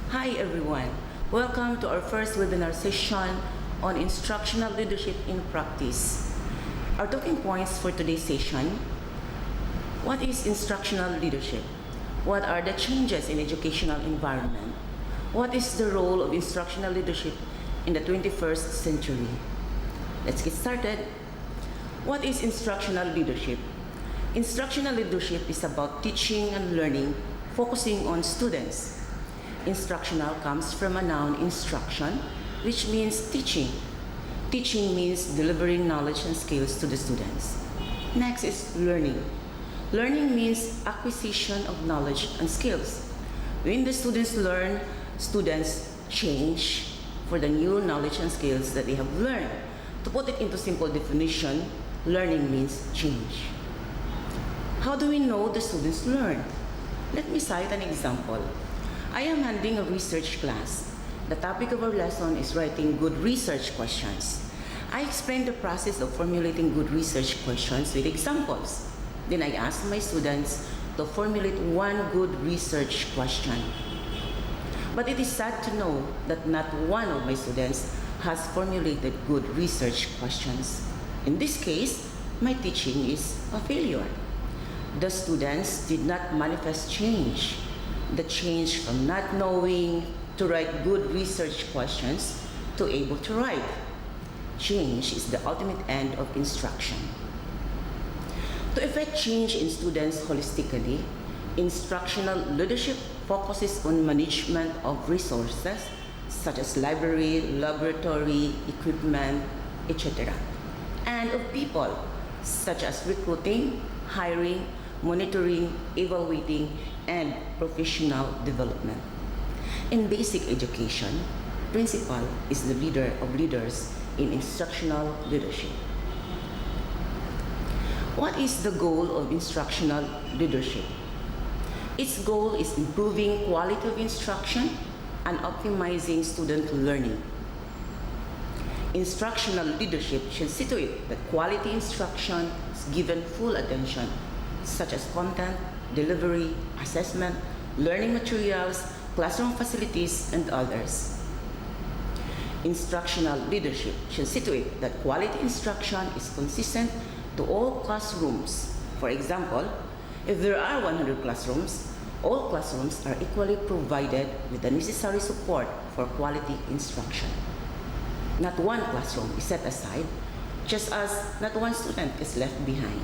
Hi everyone, welcome to our first webinar session on Instructional Leadership in Practice. Our talking points for today's session: what is instructional leadership? What are the changes in educational environment? What is the role of instructional leadership in the 21st century? Let's get started. What is instructional leadership? Instructional leadership is about teaching and learning, focusing on students. Instructional comes from a noun instruction, which means teaching. Teaching means delivering knowledge and skills to the students. Next is learning. Learning means acquisition of knowledge and skills. When the students learn, students change for the new knowledge and skills that they have learned. To put it into simple definition, learning means change. How do we know the students learn? Let me cite an example. I am handling a research class. The topic of our lesson is writing good research questions. I explain the process of formulating good research questions with examples. Then I ask my students to formulate one good research question. But it is sad to know that not one of my students has formulated good research questions. In this case, my teaching is a failure. The students did not manifest change. The change from not knowing to write good research questions to able to write. Change is the ultimate end of instruction. To effect change in students holistically, instructional leadership focuses on management of resources such as library, laboratory, equipment, etc., and of people such as recruiting, hiring, monitoring, evaluating, and professional development. In basic education, principal is the leader of leaders in instructional leadership. What is the goal of instructional leadership? Its goal is improving quality of instruction and optimizing student learning. Instructional leadership should see to it that quality instruction is given full attention, such as content, delivery, assessment, learning materials, classroom facilities, and others. Instructional leadership should see to it that quality instruction is consistent to all classrooms. For example, if there are 100 classrooms, all classrooms are equally provided with the necessary support for quality instruction. Not one classroom is set aside, just as not one student is left behind.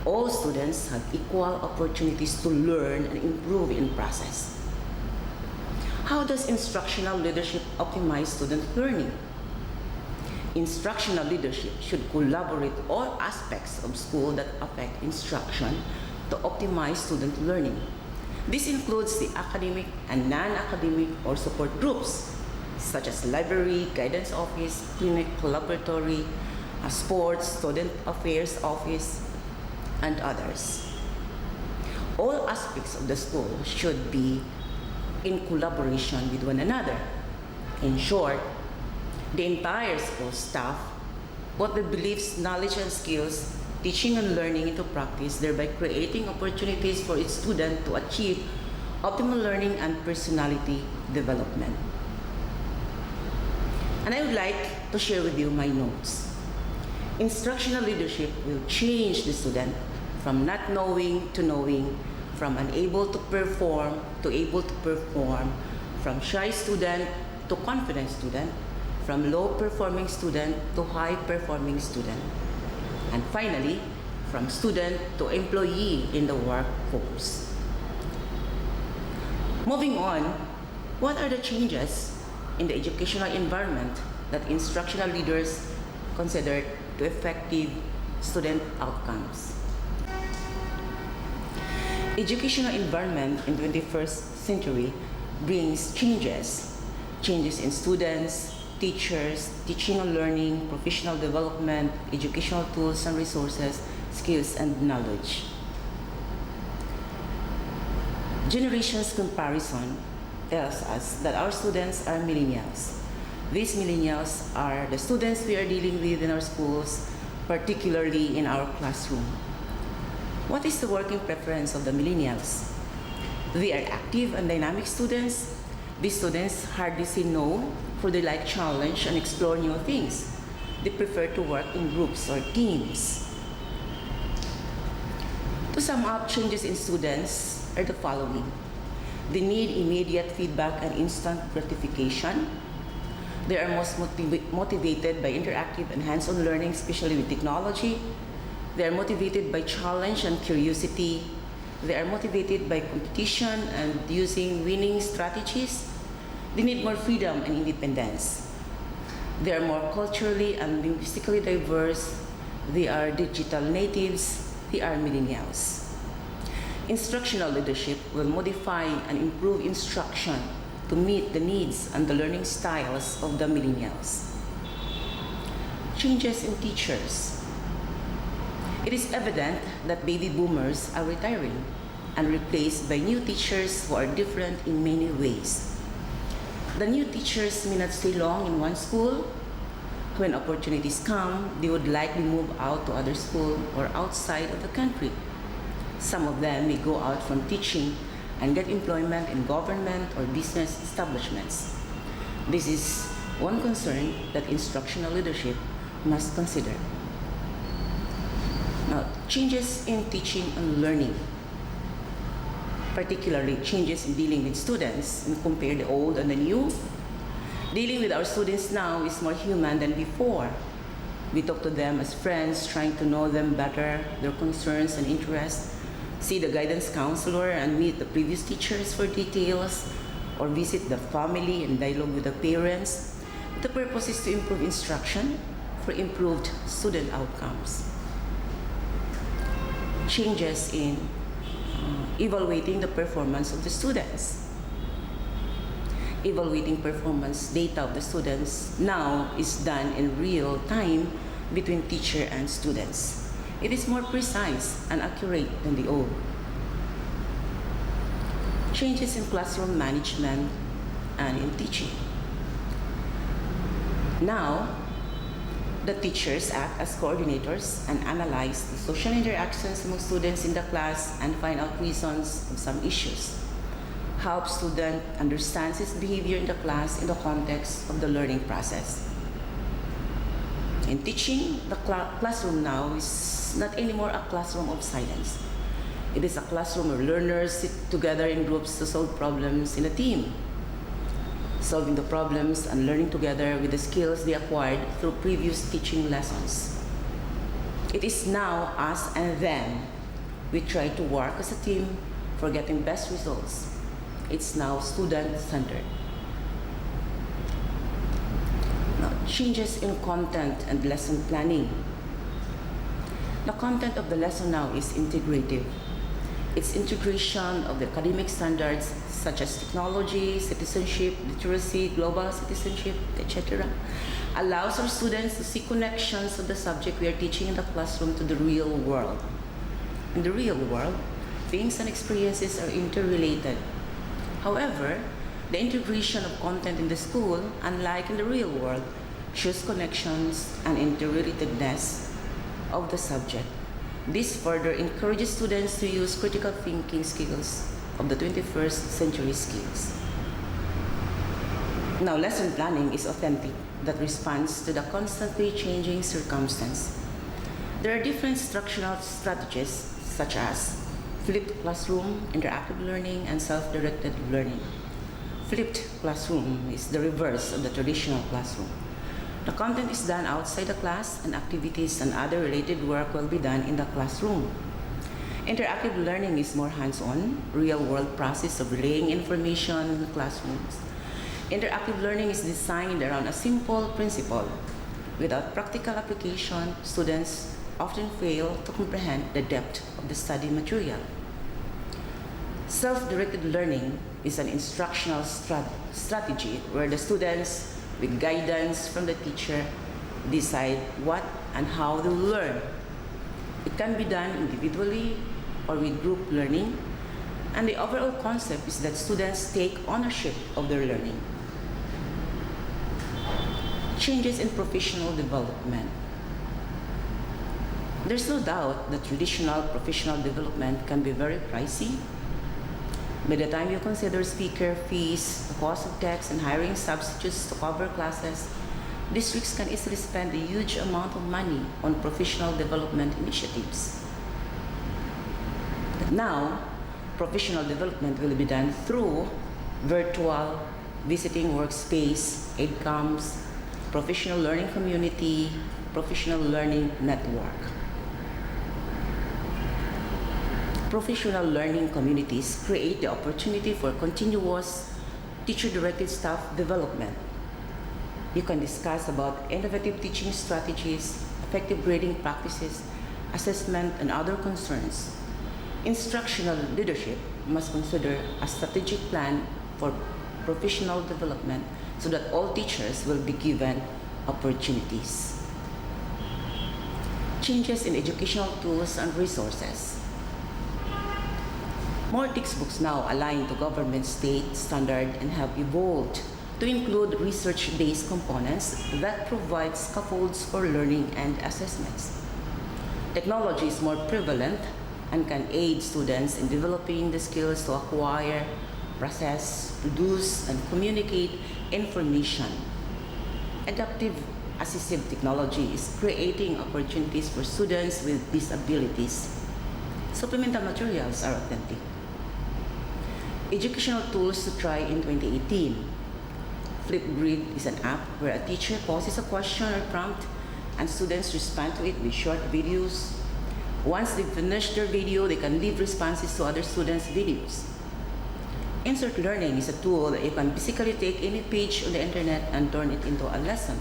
All students have equal opportunities to learn and improve in process. How does instructional leadership optimize student learning? Instructional leadership should collaborate all aspects of school that affect instruction to optimize student learning. This includes the academic and non-academic or support groups, such as library, guidance office, clinic, laboratory, sports, student affairs office, and others. All aspects of the school should be in collaboration with one another. In short, the entire school staff put the beliefs, knowledge, and skills, teaching and learning into practice, thereby creating opportunities for its students to achieve optimal learning and personality development. And I would like to share with you my notes. Instructional leadership will change the student from not knowing to knowing, from unable to perform to able to perform, from shy student to confident student, from low-performing student to high-performing student, and finally, from student to employee in the workforce. Moving on, what are the changes in the educational environment that instructional leaders consider to effective student outcomes? Educational environment in 21st century brings changes in students, teachers, teaching and learning, professional development, educational tools and resources, skills and knowledge. Generations comparison tells us that our students are millennials. These millennials are the students we are dealing with in our schools, particularly in our classroom. What is the working preference of the millennials? They are active and dynamic students. These students hardly say no, for they like challenge and explore new things. They prefer to work in groups or teams. To sum up, changes in students are the following. They need immediate feedback and instant gratification. They are most motivated by interactive and hands-on learning, especially with technology. They are motivated by challenge and curiosity. They are motivated by competition and using winning strategies. They need more freedom and independence. They are more culturally and linguistically diverse. They are digital natives. They are millennials. Instructional leadership will modify and improve instruction to meet the needs and the learning styles of the millennials. Changes in teachers. It is evident that baby boomers are retiring and replaced by new teachers who are different in many ways. The new teachers may not stay long in one school. When opportunities come, they would likely move out to other schools or outside of the country. Some of them may go out from teaching and get employment in government or business establishments. This is one concern that instructional leadership must consider. Now, changes in teaching and learning, particularly changes in dealing with students, and compare the old and the new. Dealing with our students now is more human than before. We talk to them as friends, trying to know them better, their concerns and interests, see the guidance counselor and meet the previous teachers for details, or visit the family and dialogue with the parents. The purpose is to improve instruction for improved student outcomes. Changes in evaluating the performance of the students. Evaluating performance data of the students now is done in real time between teacher and students. It is more precise and accurate than the old. Changes in classroom management and in teaching. Now, the teachers act as coordinators and analyze the social interactions among students in the class and find out reasons of some issues. Help student understand his behavior in the class in the context of the learning process. In teaching, the classroom now is not anymore a classroom of silence. It is a classroom where learners sit together in groups to solve problems in a team, solving the problems and learning together with the skills they acquired through previous teaching lessons. It is now us and them. We try to work as a team for getting best results. It's now student-centered. Now, changes in content and lesson planning. The content of the lesson now is integrative. Its integration of the academic standards such as technology, citizenship, literacy, global citizenship, etc., allows our students to see connections of the subject we are teaching in the classroom to the real world. In the real world, things and experiences are interrelated. However, the integration of content in the school, unlike in the real world, shows connections and interrelatedness of the subject. This further encourages students to use critical thinking skills of the 21st century skills. Now, lesson planning is authentic, that responds to the constantly changing circumstance. There are different instructional strategies such as flipped classroom, interactive learning, and self-directed learning. Flipped classroom is the reverse of the traditional classroom. The content is done outside the class, and activities and other related work will be done in the classroom. Interactive learning is more hands-on, real-world process of relaying information in the classrooms. Interactive learning is designed around a simple principle. Without practical application, students often fail to comprehend the depth of the study material. Self-directed learning is an instructional strategy where the students, with guidance from the teacher, decide what and how they learn. It can be done individually or with group learning, and the overall concept is that students take ownership of their learning. Changes in professional development. There's no doubt that traditional professional development can be very pricey. By the time you consider speaker fees, the cost of text, and hiring substitutes to cover classes, districts can easily spend a huge amount of money on professional development initiatives. But now, professional development will be done through virtual visiting workspace, AidComs, professional learning community, professional learning network. Professional learning communities create the opportunity for continuous teacher-directed staff development. You can discuss about innovative teaching strategies, effective grading practices, assessment, and other concerns. Instructional leadership must consider a strategic plan for professional development so that all teachers will be given opportunities. Changes in educational tools and resources. More textbooks now align to government state standard and have evolved to include research-based components that provide scaffolds for learning and assessments. Technology is more prevalent and can aid students in developing the skills to acquire, process, produce, and communicate information. Adaptive assistive technology is creating opportunities for students with disabilities. Supplemental materials are authentic. Educational tools to try in 2018. Flipgrid is an app where a teacher poses a question or prompt and students respond to it with short videos. Once they finish their video, they can leave responses to other students' videos. Insert Learning is a tool that you can basically take any page on the internet and turn it into a lesson.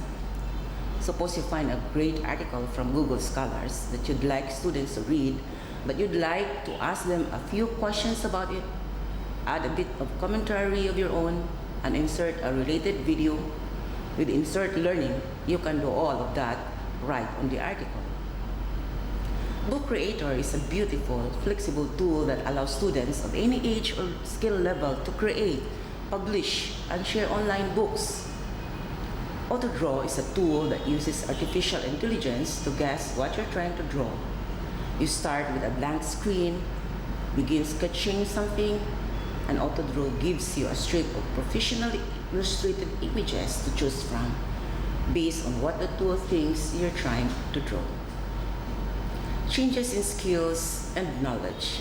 Suppose you find a great article from Google Scholars that you'd like students to read, but you'd like to ask them a few questions about it, add a bit of commentary of your own, and insert a related video. With Insert Learning, you can do all of that right on the article. Book Creator is a beautiful, flexible tool that allows students of any age or skill level to create, publish, and share online books. AutoDraw is a tool that uses artificial intelligence to guess what you're trying to draw. You start with a blank screen, begin sketching something, and AutoDraw gives you a strip of professionally illustrated images to choose from based on what the tool thinks you're trying to draw. Changes in skills and knowledge.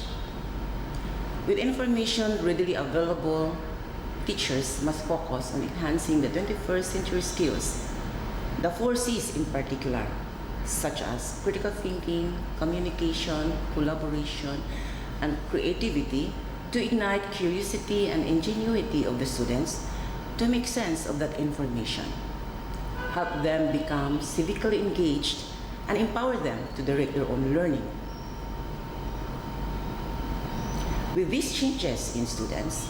With information readily available, teachers must focus on enhancing the 21st century skills, the 4 C's in particular, such as critical thinking, communication, collaboration, and creativity, to ignite curiosity and ingenuity of the students to make sense of that information, help them become civically engaged, and empower them to direct their own learning. With these changes in students,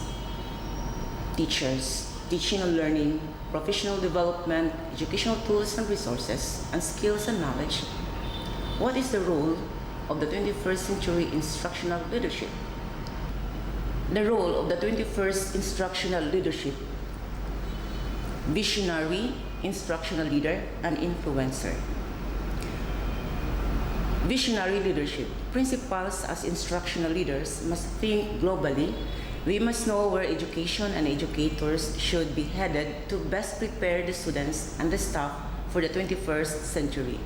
teachers, teaching and learning, professional development, educational tools and resources, and skills and knowledge, what is the role of the 21st century instructional leadership? The role of the 21st instructional leadership: visionary, instructional leader, and influencer. Visionary leadership. Principals as instructional leaders must think globally. We must know where education and educators should be headed to best prepare the students and the staff for the 21st century.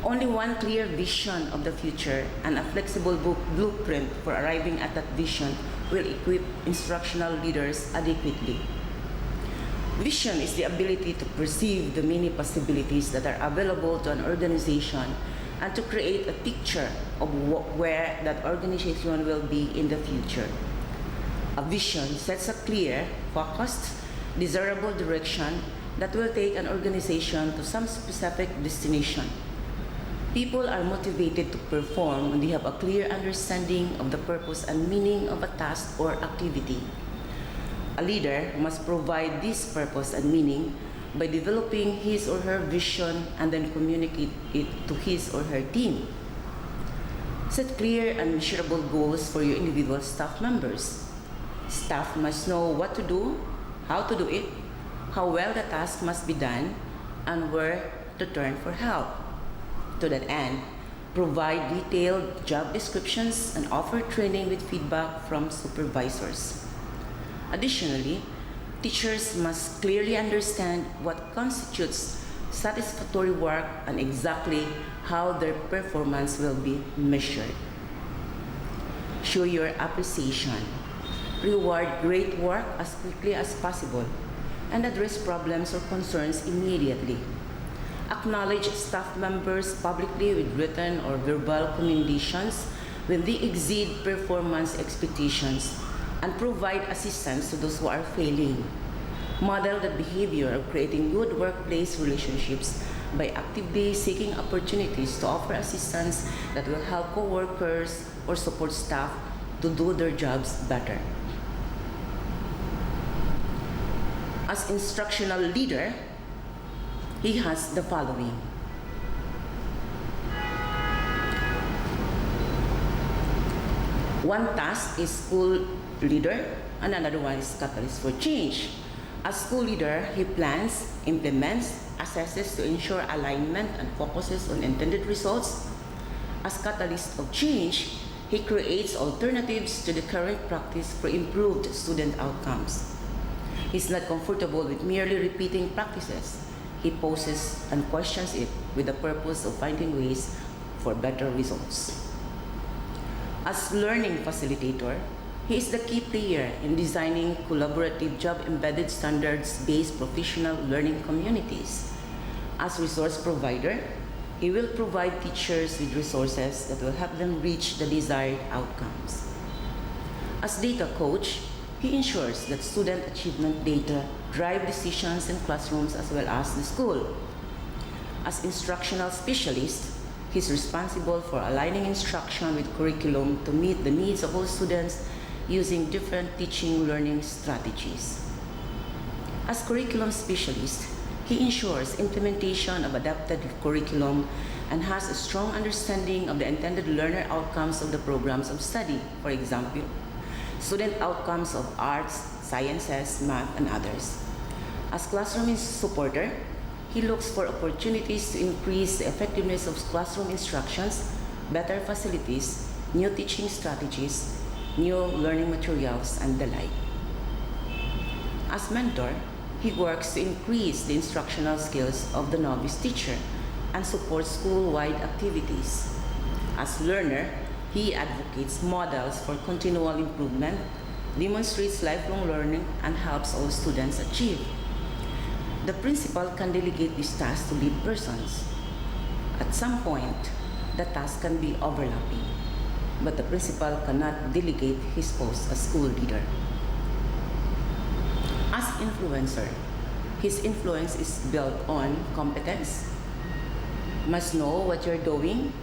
Only one clear vision of the future and a flexible blueprint for arriving at that vision will equip instructional leaders adequately. Vision is the ability to perceive the many possibilities that are available to an organization and to create a picture of where that organization will be in the future. A vision sets a clear, focused, desirable direction that will take an organization to some specific destination. People are motivated to perform when they have a clear understanding of the purpose and meaning of a task or activity. A leader must provide this purpose and meaning by developing his or her vision and then communicate it to his or her team. Set clear and measurable goals for your individual staff members. Staff must know what to do, how to do it, how well the task must be done, and where to turn for help. To that end, provide detailed job descriptions, and offer training with feedback from supervisors. Additionally, teachers must clearly understand what constitutes satisfactory work and exactly how their performance will be measured. Show your appreciation. Reward great work as quickly as possible and address problems or concerns immediately. Acknowledge staff members publicly with written or verbal commendations when they exceed performance expectations and provide assistance to those who are failing. Model the behavior of creating good workplace relationships by actively seeking opportunities to offer assistance that will help co-workers or support staff to do their jobs better. As instructional leader, he has the following. One task is school leader, and another one is catalyst for change. As school leader, he plans, implements, assesses to ensure alignment and focuses on intended results. As catalyst of change, he creates alternatives to the current practice for improved student outcomes. He's not comfortable with merely repeating practices. He poses and questions it with the purpose of finding ways for better results. As learning facilitator, he is the key player in designing collaborative job-embedded standards-based professional learning communities. As resource provider, he will provide teachers with resources that will help them reach the desired outcomes. As data coach, he ensures that student achievement data drive decisions in classrooms as well as the school. As instructional specialist, he is responsible for aligning instruction with curriculum to meet the needs of all students using different teaching learning strategies. As curriculum specialist, he ensures implementation of adapted curriculum and has a strong understanding of the intended learner outcomes of the programs of study, for example, student outcomes of arts, sciences, math, and others. As classroom supporter, he looks for opportunities to increase the effectiveness of classroom instructions, better facilities, new teaching strategies, new learning materials, and the like. As mentor, he works to increase the instructional skills of the novice teacher and supports school-wide activities. As learner, he advocates models for continual improvement, demonstrates lifelong learning, and helps all students achieve. The principal can delegate this task to lead persons. At some point, the task can be overlapping, but the principal cannot delegate his post as school leader. As influencer, his influence is built on competence, must know what you're doing,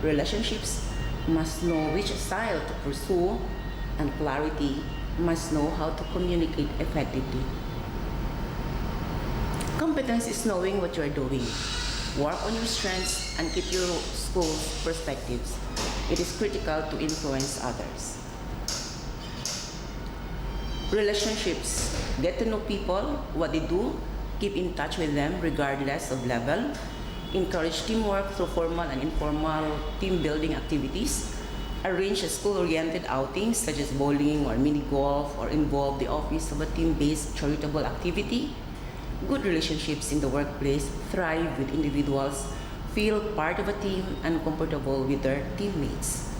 relationships, must know which style to pursue, and clarity, must know how to communicate effectively. Competence is knowing what you are doing. Work on your strengths and keep your school's perspectives. It is critical to influence others. Relationships. Get to know people, what they do, keep in touch with them regardless of level. Encourage teamwork through formal and informal team building activities. Arrange a school-oriented outings such as bowling or mini golf, or involve the office of a team-based charitable activity. Good relationships in the workplace thrive with individuals feel part of a team and comfortable with their teammates.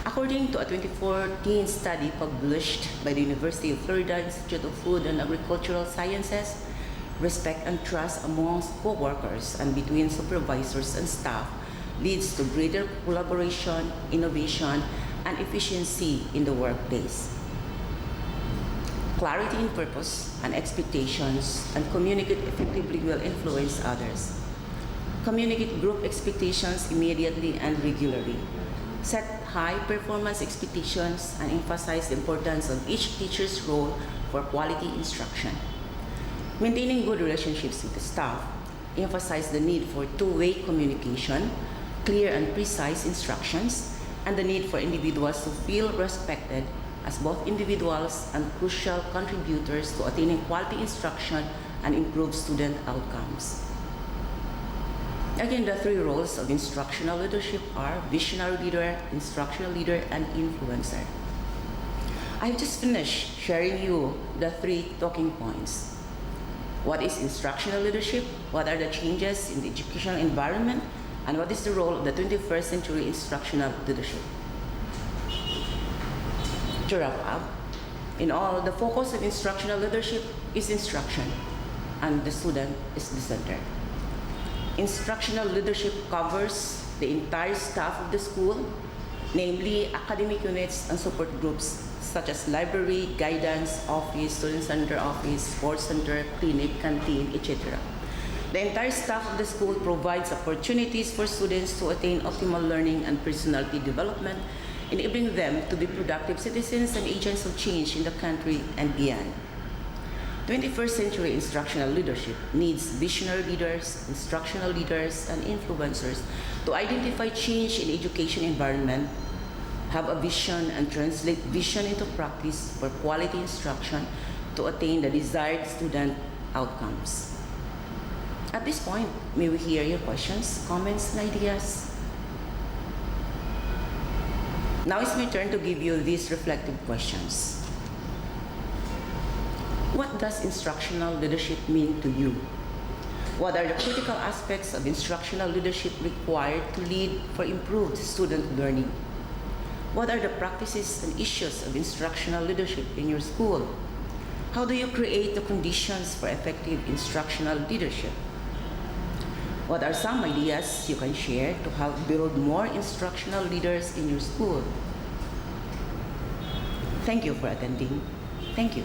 According to a 2014 study published by the University of Florida Institute of Food and Agricultural Sciences, respect and trust amongst co-workers and between supervisors and staff leads to greater collaboration, innovation, and efficiency in the workplace. Clarity in purpose and expectations and communicate effectively will influence others. Communicate group expectations immediately and regularly. Set high performance expectations and emphasize the importance of each teacher's role for quality instruction. Maintaining good relationships with the staff, emphasize the need for two-way communication, clear and precise instructions, and the need for individuals to feel respected as both individuals and crucial contributors to attaining quality instruction and improved student outcomes. Again, the three roles of instructional leadership are visionary leader, instructional leader, and influencer. I've just finished sharing you the three talking points. What is instructional leadership? What are the changes in the educational environment? And what is the role of the 21st century instructional leadership? To wrap up, in all, the focus of instructional leadership is instruction, and the student is the center. Instructional leadership covers the entire staff of the school, namely academic units and support groups such as library, guidance, office, student center office, sports center, clinic, canteen, etc. The entire staff of the school provides opportunities for students to attain optimal learning and personality development, enabling them to be productive citizens and agents of change in the country and beyond. 21st century instructional leadership needs visionary leaders, instructional leaders, and influencers to identify change in education environment, have a vision, and translate vision into practice for quality instruction to attain the desired student outcomes. At this point, may we hear your questions, comments, and ideas? Now it's my turn to give you these reflective questions. What does instructional leadership mean to you? What are the critical aspects of instructional leadership required to lead for improved student learning? What are the practices and issues of instructional leadership in your school? How do you create the conditions for effective instructional leadership? What are some ideas you can share to help build more instructional leaders in your school? Thank you for attending. Thank you.